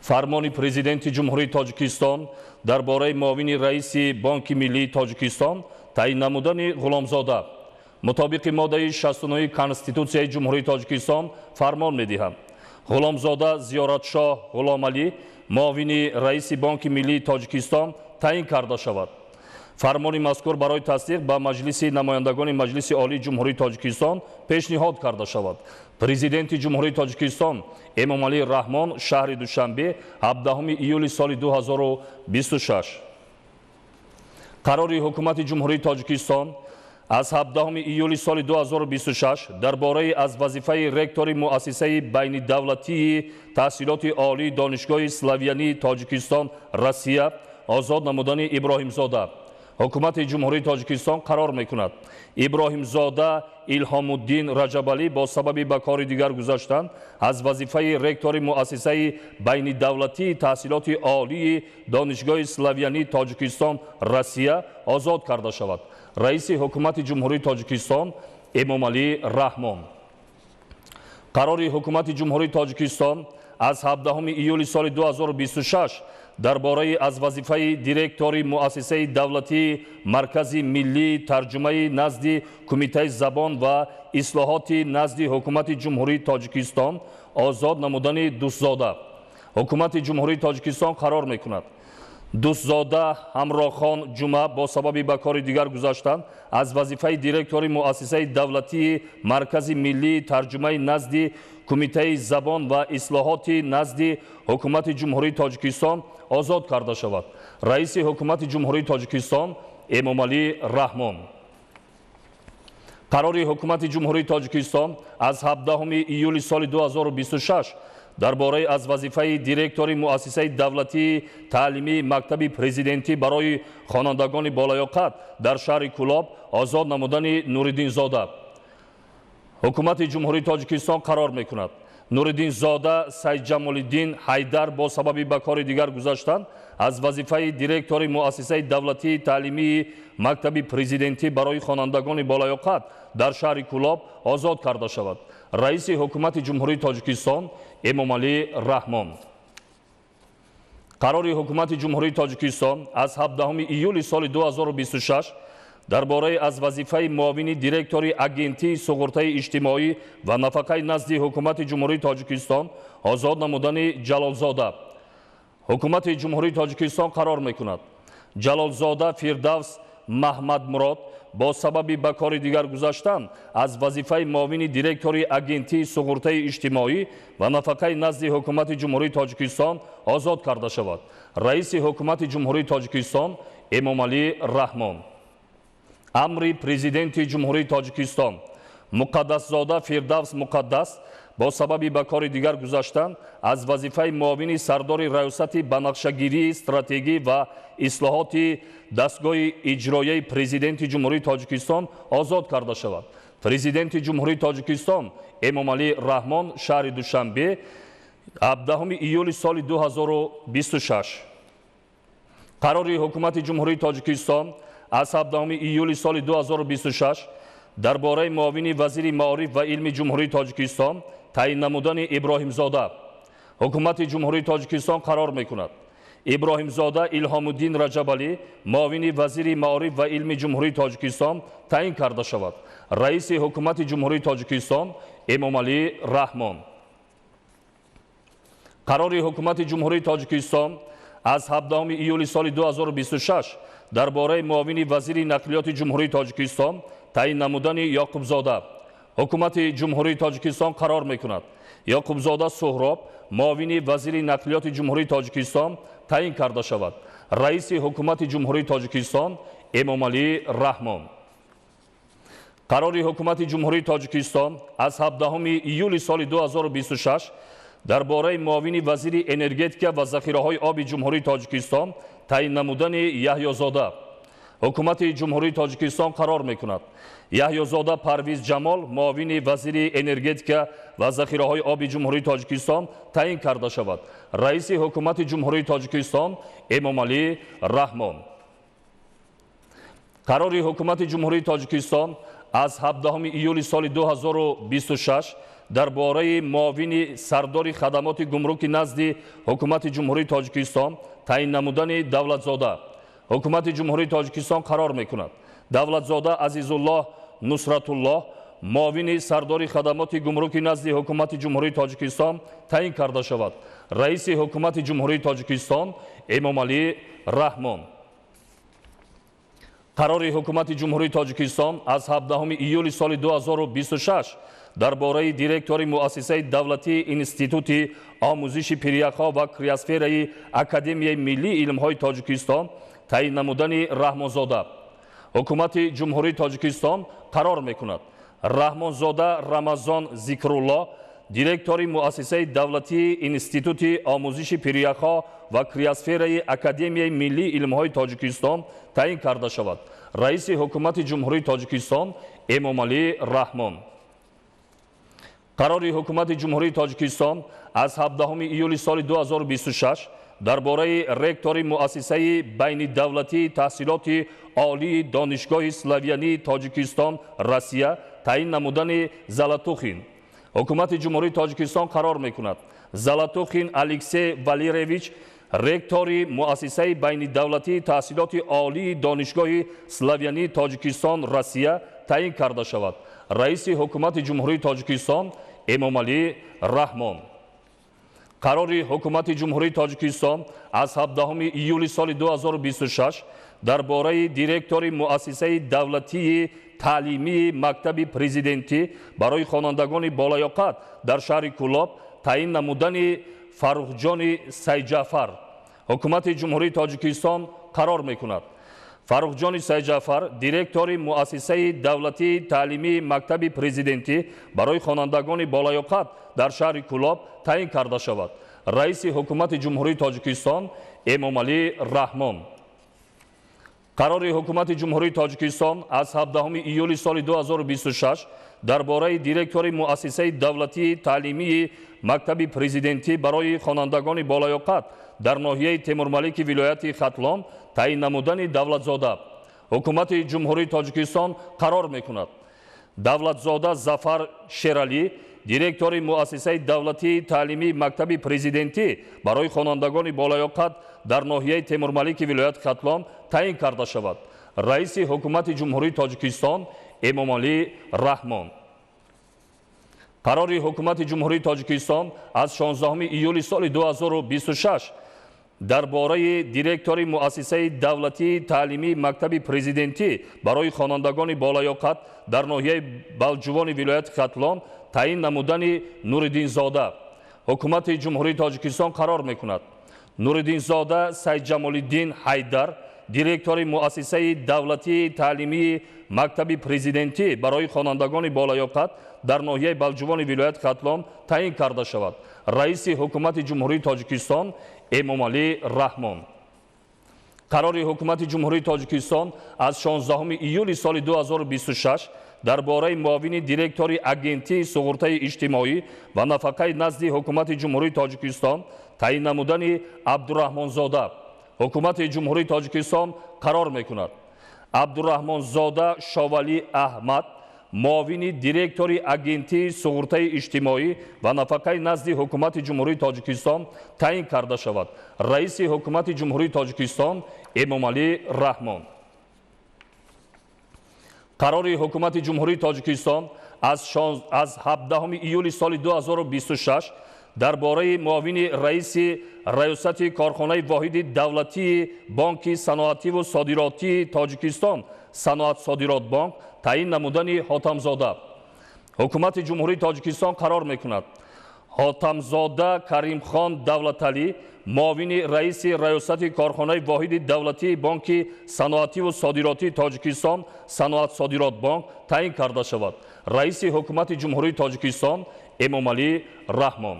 фармони президенти ҷумҳурии Тоҷикистон дар бораи муовини раиси Банки Миллии Тоҷикистон таъин намудани Ғуломзода мутобиқи моддаи 69 Конститутсияи ҷумҳурии Тоҷикистон фармон медиҳам. Ғуломзода Зиёратшоҳ Ғуломалӣ муовини раиси Банки Миллии Тоҷикистон таъин карда шавад. фармони мазкур барои тасдиқ ба маҷлиси намояндагони Маҷлиси Олии ҷумҳурии Тоҷикистон пешниҳод карда шавад. Президенти ҷумҳурии Тоҷикистон Эмомалӣ Раҳмон шаҳри Душанбе 17 июли соли 2026. қарори ҳукумати ҷумҳурии Тоҷикистон аз 17 июли соли 2026 дар бораи аз вазифаи ректори муассисаи байнидавлатии таҳсилоти олии донишгоҳи Славянии Тоҷикистон Россия озод намудани Иброҳимзода ҳукумати ҷумҳурии Тоҷикистон қарор мекунад. Иброҳимзода Илҳомуддин Раҷабалӣ бо сабаби ба кори дигар гузаштан аз вазифаи ректори муассисаи байнидавлатии таҳсилоти олии донишгоҳи Славянии Тоҷикистон Россия озод карда шавад. раиси ҳукумати ҷумҳурии Тоҷикистон Эмомалӣ Раҳмон. қарори ҳукумати ҷумҳурии Тоҷикистон аз 17 июли соли 2026 дар бораи аз вазифаи директори муассисаи давлатии Маркази Миллии тарҷумаи назди Кумитаи забон ва ислоҳоти назди ҳукумати ҷумҳурии Тоҷикистон озод намудани Дӯстзода ҳукумати ҷумҳурии Тоҷикистон қарор мекунад. Дӯстзода Ҳамроҳхон Ҷумъа бо сабаби ба кори дигар гузаштан аз вазифаи директори муассисаи давлатии Маркази Миллии тарҷумаи назди Кумитаи забон ва ислоҳоти назди ҳукумати ҷумҳурии Тоҷикистон озод карда шавад. раиси ҳукумати ҷумҳурии Тоҷикистон Эмомалӣ Раҳмон. қарори ҳукумати ҷумҳурии Тоҷикистон аз 17 июли соли 2026 дар бораи аз вазифаи директори муассисаи давлатии таълимии мактаби президентӣ барои хонандагони болоёқат дар шаҳри Кӯлоб озод намудани Нуриддинзода ҳукумати ҷумҳурии Тоҷикистон қарор мекунад. Нуриддинзода Сайҷамолиддин Ҳайдар бо сабаби ба кори дигар гузаштан аз вазифаи директори муассисаи давлатии таълимии мактаби президентӣ барои хонандагони болоёқат дар шаҳри Кӯлоб озод карда шавад. раиси ҳукумати ҷумҳурии Тоҷикистон Эмомалӣ Раҳмон. қарори ҳукумати ҷумҳурии Тоҷикистон аз 17 июли соли 2026 дар бораи аз вазифаи муовини директори агентии суғуртаи иҷтимоӣ ва нафақаи назди ҳукумати ҷумҳурии Тоҷикистон озод намудани Ҷалолзода ҳукумати ҷумҳурии Тоҷикистон қарор мекунад. Ҷалолзода Фирдавс Маҳмадмурод бо сабаби ба кори дигар гузаштан аз вазифаи муовини директори агентии суғуртаи иҷтимоӣ ва нафақаи назди ҳукумати ҷумҳурии Тоҷикистон озод карда шавад. раиси ҳукумати ҷумҳурии Тоҷикистон Эмомалӣ Раҳмон. амри президенти ҷумҳурии Тоҷикистон Муқаддасзода Фирдавс Муқаддас бо сабаби ба кори дигар гузаштан аз вазифаи муовини сардори раёсати банақшагирии стратегӣ ва ислоҳоти дастгоҳи иҷроияи президенти ҷумҳурии Тоҷикистон озод карда шавад. президенти ҷумҳурии Тоҷикистон Эмомалӣ Раҳмон шаҳри Душанбе 17 июли соли 2026. қарори ҳукумати ҷумҳурии Тоҷикистон аз 17 июли соли 2026 дар бораи муовини вазири маориф ва илми ҷумҳурии Тоҷикистон таъин намудани Иброҳимзода ҳукумати ҷумҳурии Тоҷикистон қарор мекунад. Иброҳимзода Илҳомуддин Раҷабалӣ муовини вазири маориф ва илми ҷумҳурии Тоҷикистон таъин карда шавад. раиси ҳукумати ҷумҳурии Тоҷикистон Эмомалӣ Раҳмон. қарори ҳукумати ҷумҳурии Тоҷикистон аз 17 июли соли 2026 дар бораи муовини вазири нақлиёти ҷумҳурии Тоҷикистон таъин намудани Ёқубзода ҳукумати ҷумҳурии Тоҷикистон қарор мекунад. Ёқубзода Суҳроб муовини вазири нақлиёти ҷумҳурии Тоҷикистон таъин карда шавад. раиси ҳукумати ҷумҳурии Тоҷикистон Эмомалӣ Раҳмон. қарори ҳукумати ҷумҳурии Тоҷикистон аз 17 июли соли 2026 дар бораи муовини вазири энергетика ва захираҳои оби ҷумҳурии Тоҷикистон таъин намудани Яҳьёзода ҳукумати ҷумҳурии Тоҷикистон қарор мекунад. Яҳьёзода Парвиз Ҷамол муовини вазири энергетика ва захираҳои оби ҷумҳурии Тоҷикистон таъин карда шавад. раиси ҳукумати ҷумҳурии Тоҷикистон Эмомалӣ Раҳмон. қарори ҳукумати ҷумҳурии Тоҷикистон аз 17 июли соли 2026 дар бораи муовини сардори хадамоти гумруки назди ҳукумати ҷумҳурии Тоҷикистон таъин намудани Давлатзода. ҳукумати ҷумҳурии Тоҷикистон қарор мекунад Давлатзода Азизуллоҳ Нусратуллоҳ муовини сардори хадамоти гумруки назди ҳукумати ҷумҳурии Тоҷикистон таъин карда шавад. раиси ҳукумати ҷумҳурии Тоҷикистон Эмомалӣ Раҳмон. қарори ҳукумати ҷумҳурии Тоҷикистон аз 17 июли соли 2026 дар бораи директори муассисаи давлатии Институти омӯзиши пиряхҳо ва криосфераи Академияи миллии илмҳои Тоҷикистон таъин намудани Раҳмонзода. ҳукумати ҷумҳурии Тоҷикистон қарор мекунад Раҳмонзода Рамазон Зикруллоҳ директори муассисаи давлатии Институти омӯзиши пиряхҳо ва криосфераи Академияи миллии илмҳои Тоҷикистон таъин карда шавад. раиси ҳукумати ҷумҳурии Тоҷикистон Эмомалӣ Раҳмон. қарори ҳукумати ҷумҳурии Тоҷикистон аз 17 июли соли 2026 дар бораи ректори муассисаи байнидавлатии таҳсилоти олии донишгоҳи Славянии Тоҷикистон Россия таъин намудани Залатухин. ҳукумати ҷумҳурии Тоҷикистон қарор мекунад Залатухин Алексей Валерьевич ректори муассисаи байнидавлатии таҳсилоти олии донишгоҳи Славянии Тоҷикистон Россия таъин карда шавад. раиси ҳукумати ҷумҳурии Тоҷикистон Эмомалӣ Раҳмон. қарори ҳукумати ҷумҳурии Тоҷикистон аз 17 июли соли 2026 дар бораи директори муассисаи давлатии таълимии мактаби президентӣ барои хонандагони болаёқат дар шаҳри Кӯлоб таъин намудани Фаррухҷони Сайҷаъфар. ҳукумати ҷумҳурии Тоҷикистон қарор мекунад Фаррухҷони Сайҷаъфар директори муассисаи давлатии таълимии мактаби президентӣ барои хонандагони болаёқат дар шаҳри Кӯлоб таъин карда шавад. раиси ҳукумати ҷумҳурии Тоҷикистон Эмомалӣ Раҳмон. қарори ҳукумати ҷумҳурии Тоҷикистон аз 17 июли соли 2026 дар бораи директори муассисаи давлатии таълимии мактаби президентӣ барои хонандагони болаёқат дар ноҳияи Темурмалики вилояти Хатлон таъин намудани Давлатзода. ҳукумати ҷумҳурии Тоҷикистон қарор мекунад Давлатзода Зафар Шералӣ директори муассисаи давлатии таълимии мактаби президентӣ барои хонандагони болаёқат дар ноҳияи Темурмалики вилояти Хатлон таъин карда шавад. раиси ҳукумати ҷумҳурии Тоҷикистон Эмомалӣ Раҳмон. қарори ҳукумати ҷумҳурии Тоҷикистон аз 16 июли соли 2026 дар бораи директори муассисаи давлатии таълимии мактаби президентӣ барои хонандагони болаёқат дар ноҳияи Балҷувони вилояти Хатлон таъин намудани Нуриддинзода. ҳукумати ҷумҳурии Тоҷикистон қарор мекунад Нуриддинзода Сайҷамолиддин Ҳайдар директори муассисаи давлатии таълимии мактаби президентӣ барои хонандагони болаёқат дар ноҳияи Балҷувони вилояти Хатлон таъин карда шавад. раиси ҳукумати ҷумҳурии Тоҷикистон Эмомалӣ Раҳмон. қарори ҳукумати ҷумҳурии Тоҷикистон аз 16 июли соли 2026 дар бораи муовини директори агентии суғуртаи иҷтимоӣ ва нафақаи назди ҳукумати ҷумҳурии Тоҷикистон таъин намудани Абдураҳмонзода. ҳукумати ҷумҳурии Тоҷикистон қарор мекунад Абдураҳмонзода Шовалӣ Аҳмад муовини директори агентии суғуртаи иҷтимоӣ ва нафақаи назди ҳукумати ҷумҳурии Тоҷикистон таъин карда шавад. раиси ҳукумати ҷумҳурии Тоҷикистон Эмомалӣ Раҳмон. қарори ҳукумати ҷумҳурии Тоҷикистон аз 17 июли соли 2026 дар бораи муовини раиси раёсати корхонаи воҳиди давлатии Бонки саноативу содиротии Тоҷикистон Саноатсодиротбонк таъин намудани Ҳотамзода. ҳукумати ҷумҳурии Тоҷикистон қарор мекунад Ҳотамзода Каримхон Давлаталӣ муовини раиси раёсати корхонаи воҳиди давлатии Бонки саноативу содиротии Тоҷикистон Саноатсодиротбонк таъин карда шавад. раиси ҳукумати ҷумҳурии Тоҷикистон Эмомалӣ Раҳмон.